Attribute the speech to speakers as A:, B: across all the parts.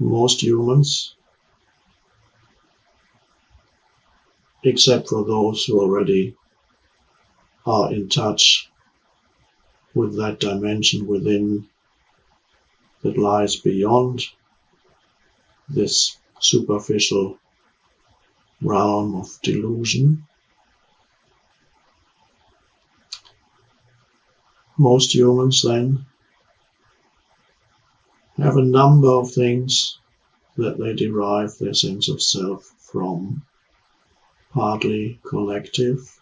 A: Most humans, except for those who already are in touch with that dimension within that lies beyond this superficial realm of delusion. Most humans then have a number of things that they derive their sense of self from, partly collective,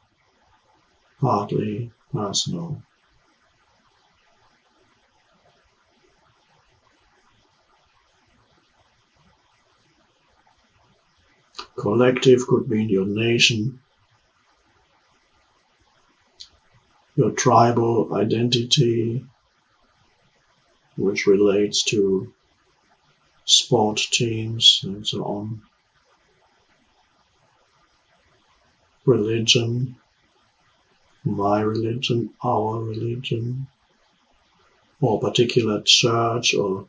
A: partly personal. Collective could mean your nation, your tribal identity, which relates to sport teams and so on. Religion, my religion, our religion, or particular church or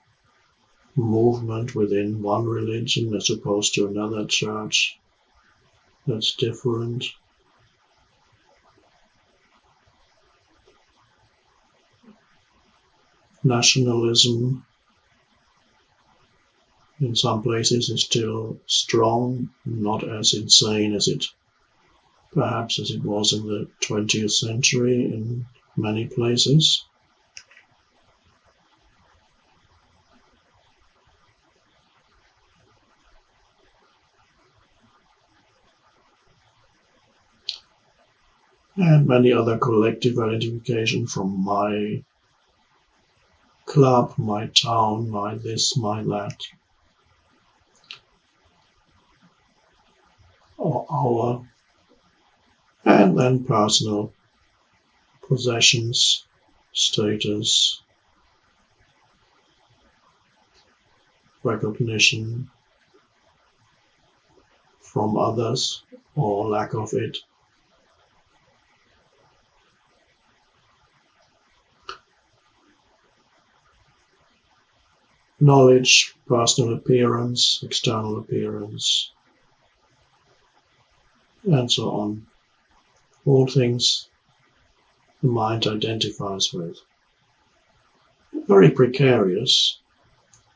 A: movement within one religion as opposed to another church that's different. Nationalism in some places is still strong, not as insane as it perhaps as it was in the 20th century in many places. And many other collective identification from my club, my town, my this, my that, or our, and then personal possessions, status, recognition from others or lack of it. Knowledge, personal appearance, external appearance, and so on. All things the mind identifies with. Very precarious,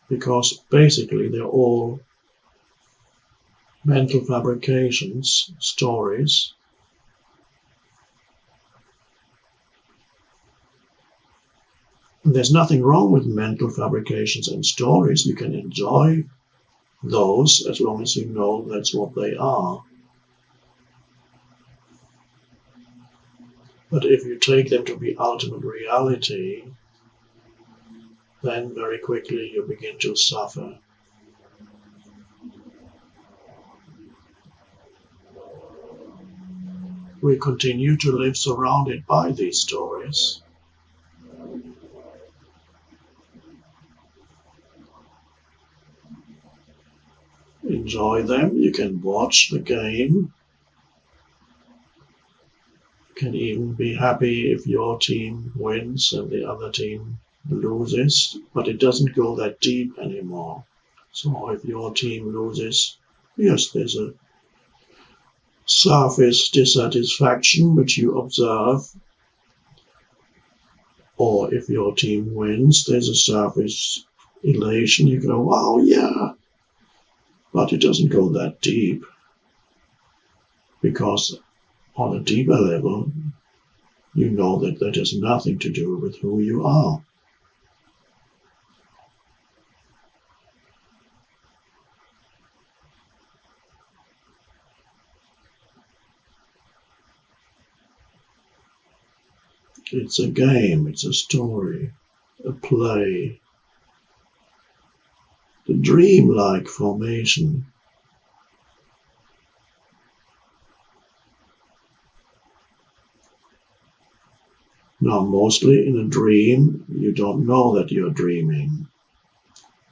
A: because basically they're all mental fabrications, stories, and there's nothing wrong with mental fabrications and stories. You can enjoy those as long as you know that's what they are. But if you take them to be ultimate reality, then very quickly you begin to suffer. We continue to live surrounded by these stories. Enjoy them. You can watch the game. You can even be happy if your team wins and the other team loses, but it doesn't go that deep anymore. So if your team loses, yes, there's a surface dissatisfaction which you observe, or if your team wins, there's a surface elation. You go, wow, yeah, but it doesn't go that deep, because on a deeper level, you know that that has nothing to do with who you are. It's a game, it's a story, a play, the dream-like formation. Now, mostly in a dream, you don't know that you're dreaming.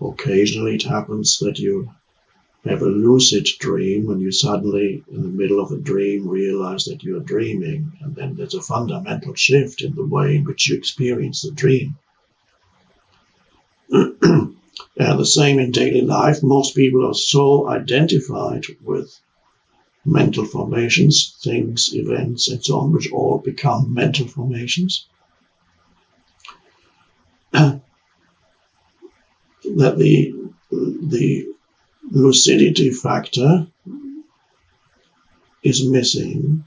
A: Occasionally it happens that you have a lucid dream when you suddenly, in the middle of a dream, realize that you're dreaming, and then there's a fundamental shift in the way in which you experience the dream. And the same in daily life. Most people are so identified with mental formations, things, events, and so on, which all become mental formations, that the lucidity factor is missing.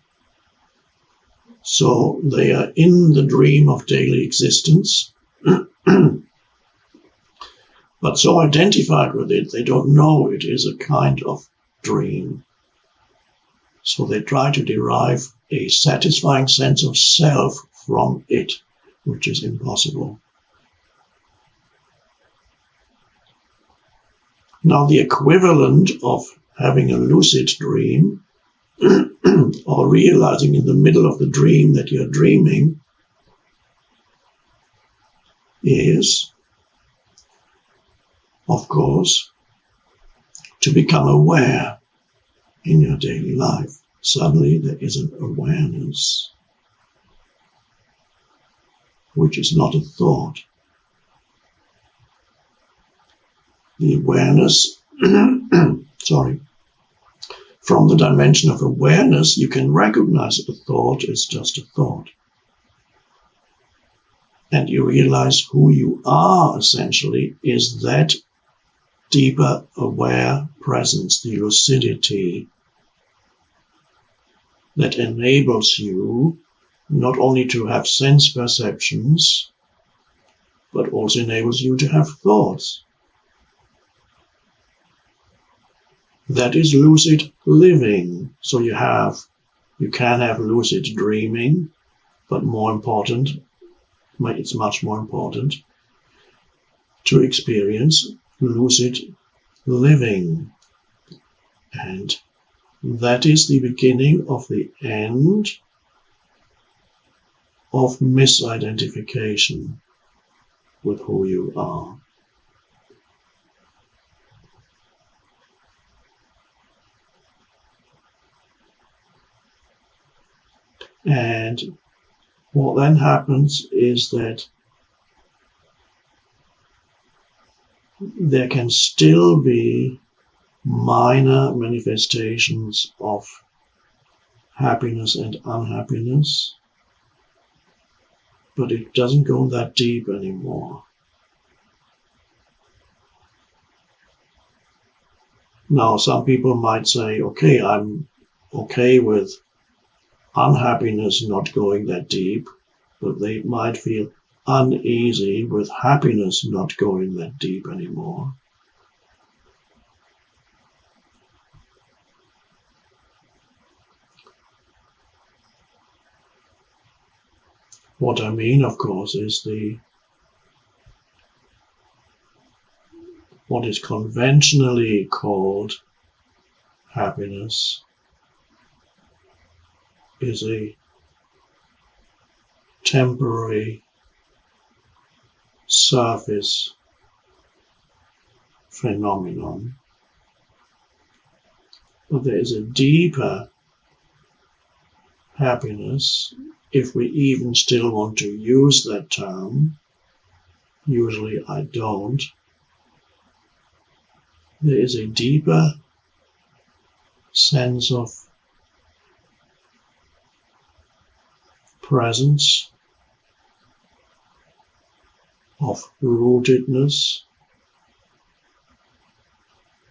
A: So they are in the dream of daily existence, but so identified with it, they don't know it is a kind of dream. So they try to derive a satisfying sense of self from it, which is impossible. Now, the equivalent of having a lucid dream or realizing in the middle of the dream that you're dreaming is, of course, to become aware in your daily life. Suddenly there is an awareness, which is not a thought. The awareness, from the dimension of awareness, you can recognize that a thought is just a thought. And you realize who you are, essentially, is that deeper aware presence, the lucidity that enables you not only to have sense perceptions, but also enables you to have thoughts. That is lucid living. So you can have lucid dreaming, but more important, it's much more important to experience lucid living. And that is the beginning of the end of misidentification with who you are. And what then happens is that there can still be minor manifestations of happiness and unhappiness, but it doesn't go that deep anymore. Now, some people might say, okay, I'm okay with unhappiness not going that deep, but they might feel uneasy with happiness not going that deep anymore. What I mean, of course, is what is conventionally called happiness is a temporary surface phenomenon. But there is a deeper happiness, if we even still want to use that term. Usually I don't. There is a deeper sense of presence, of rootedness,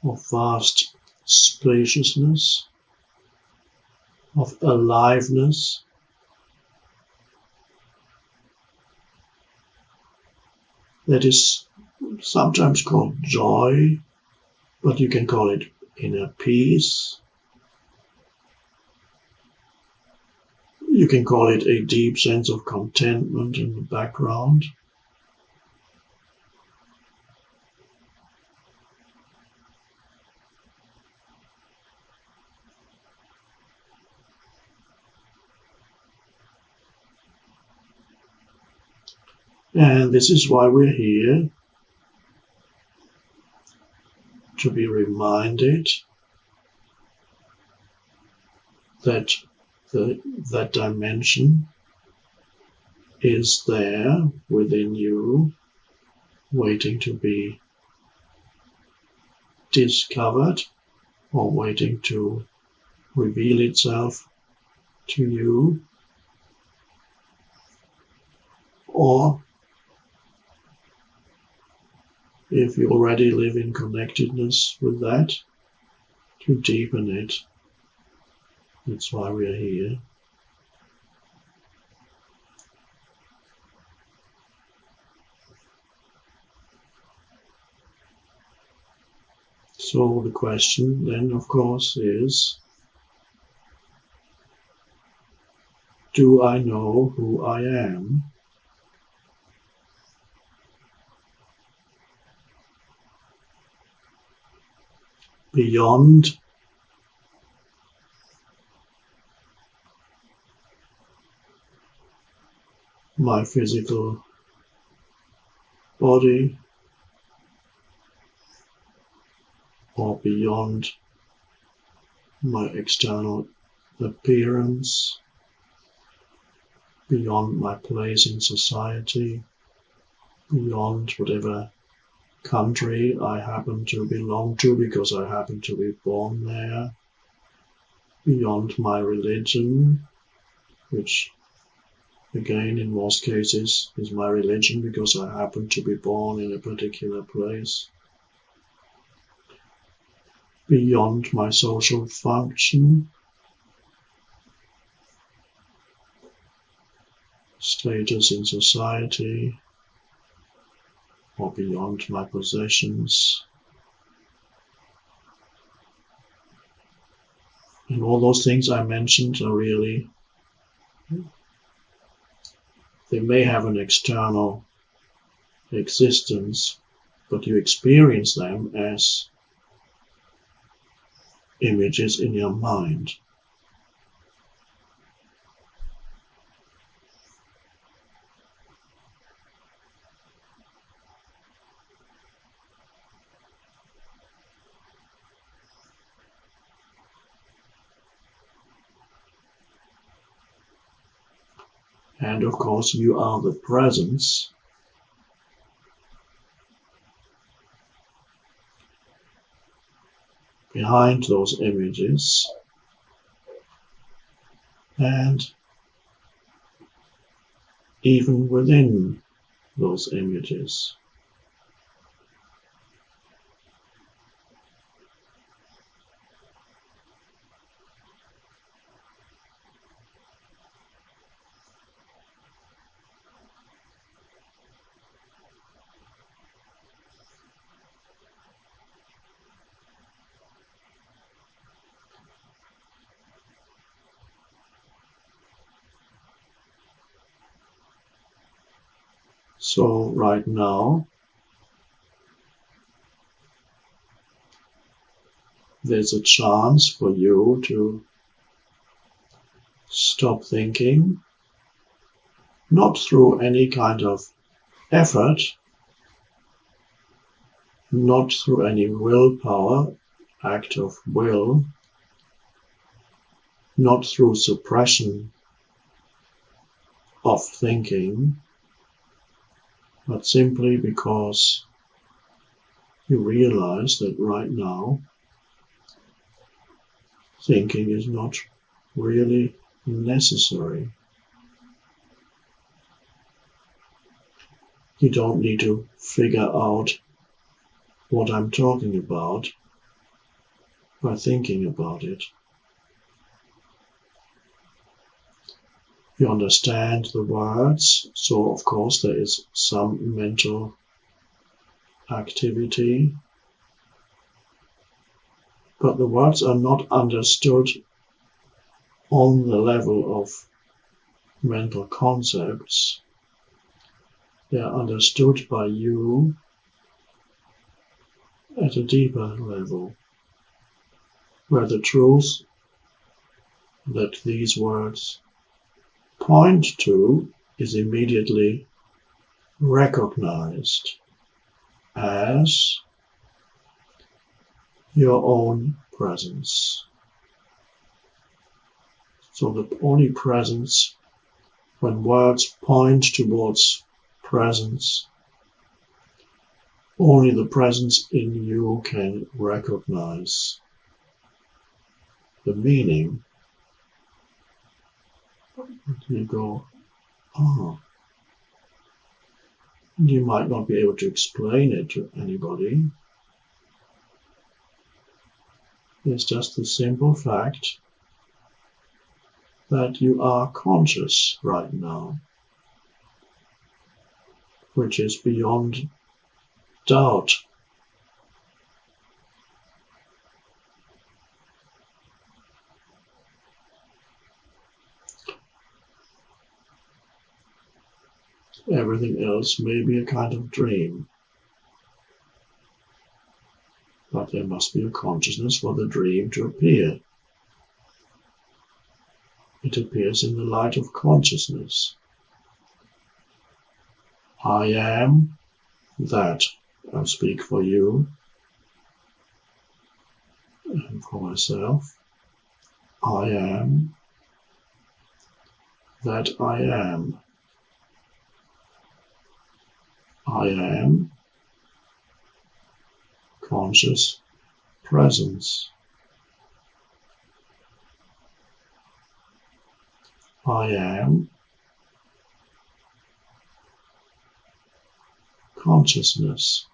A: of vast spaciousness, of aliveness, that is sometimes called joy, but you can call it inner peace. You can call it a deep sense of contentment in the background. And this is why we're here, to be reminded that that dimension is there within you, waiting to be discovered or waiting to reveal itself to you, or if you already live in connectedness with that, to deepen it. That's why we are here. So the question then, of course, is, do I know who I am? Beyond my physical body, or beyond my external appearance, beyond my place in society, beyond whatever country I happen to belong to because I happen to be born there, beyond my religion, which again in most cases is my religion because I happen to be born in a particular place, beyond my social function, status in society, or beyond my possessions. And all those things I mentioned are really, they may have an external existence, but you experience them as images in your mind. And of course, you are the presence behind those images, and even within those images. So right now, there's a chance for you to stop thinking, not through any kind of effort, not through any willpower, act of will, not through suppression of thinking, but simply because you realize that right now thinking is not really necessary. You don't need to figure out what I'm talking about by thinking about it. You understand the words, so of course there is some mental activity, but the words are not understood on the level of mental concepts. They are understood by you at a deeper level, where the truth that these words point to is immediately recognized as your own presence. So the only presence, when words point towards presence, Only the presence in you can recognize the meaning. You go, oh. You might not be able to explain it to anybody. It's just the simple fact that you are conscious right now, which is beyond doubt. Everything else may be a kind of dream, but there must be a consciousness for the dream to appear. It appears in the light of consciousness. I am that. I speak for you and for myself. I am that I am. I am conscious presence. I am consciousness,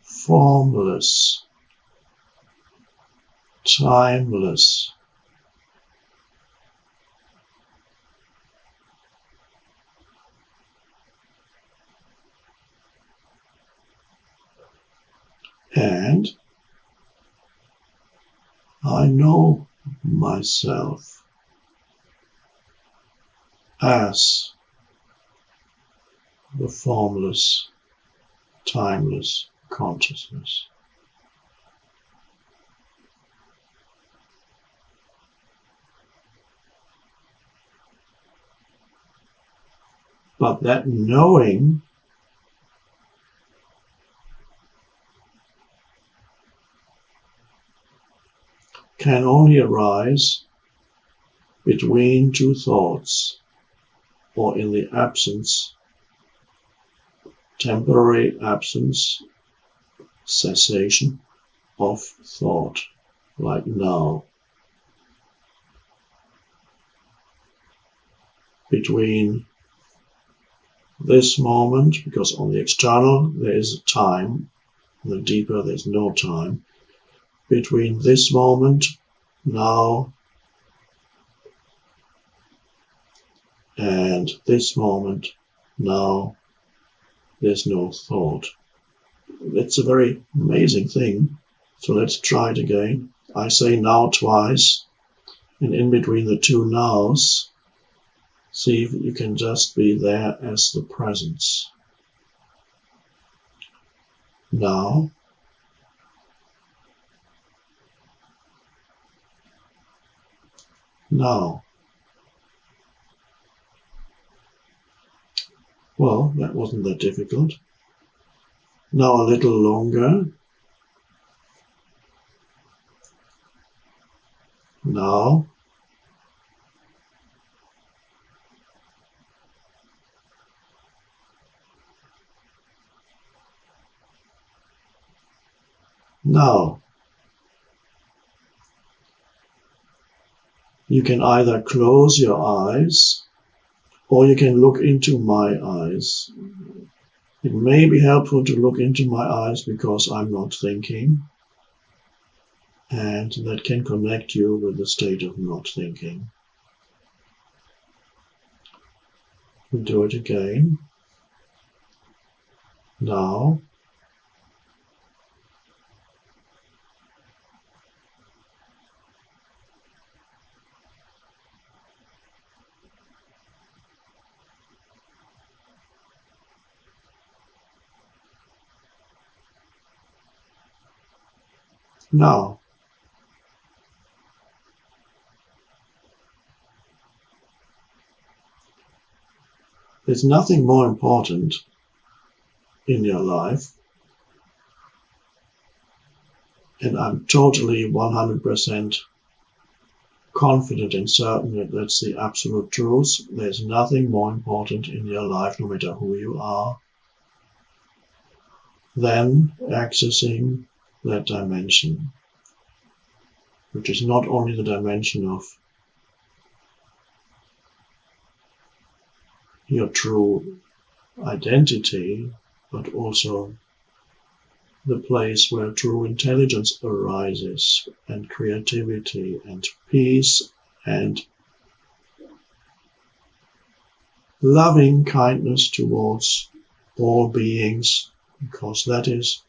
A: formless, timeless. And I know myself as the formless, timeless consciousness. But that knowing can only arise between two thoughts, or in the absence, temporary absence, cessation of thought, like now. Between this moment, because on the external there is a time, on the deeper there's no time. Between this moment, now, and this moment, now, there's no thought. It's a very amazing thing. So let's try it again. I say now twice, and in between the two nows, see if you can just be there as the presence. Now, now. Well, that wasn't that difficult. Now a little longer. Now. Now. You can either close your eyes or you can look into my eyes. It may be helpful to look into my eyes because I'm not thinking, and that can connect you with the state of not thinking. We'll do it again. Now. Now. There's nothing more important in your life, and I'm totally 100% confident and certain that that's the absolute truth. There's nothing more important in your life, no matter who you are, then accessing that dimension, which is not only the dimension of your true identity, but also the place where true intelligence arises, and creativity, and peace, and loving kindness towards all beings, because that is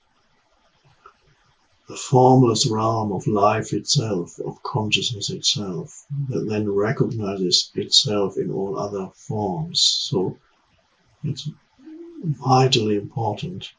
A: the formless realm of life itself, of consciousness itself, that then recognizes itself in all other forms. So it's vitally important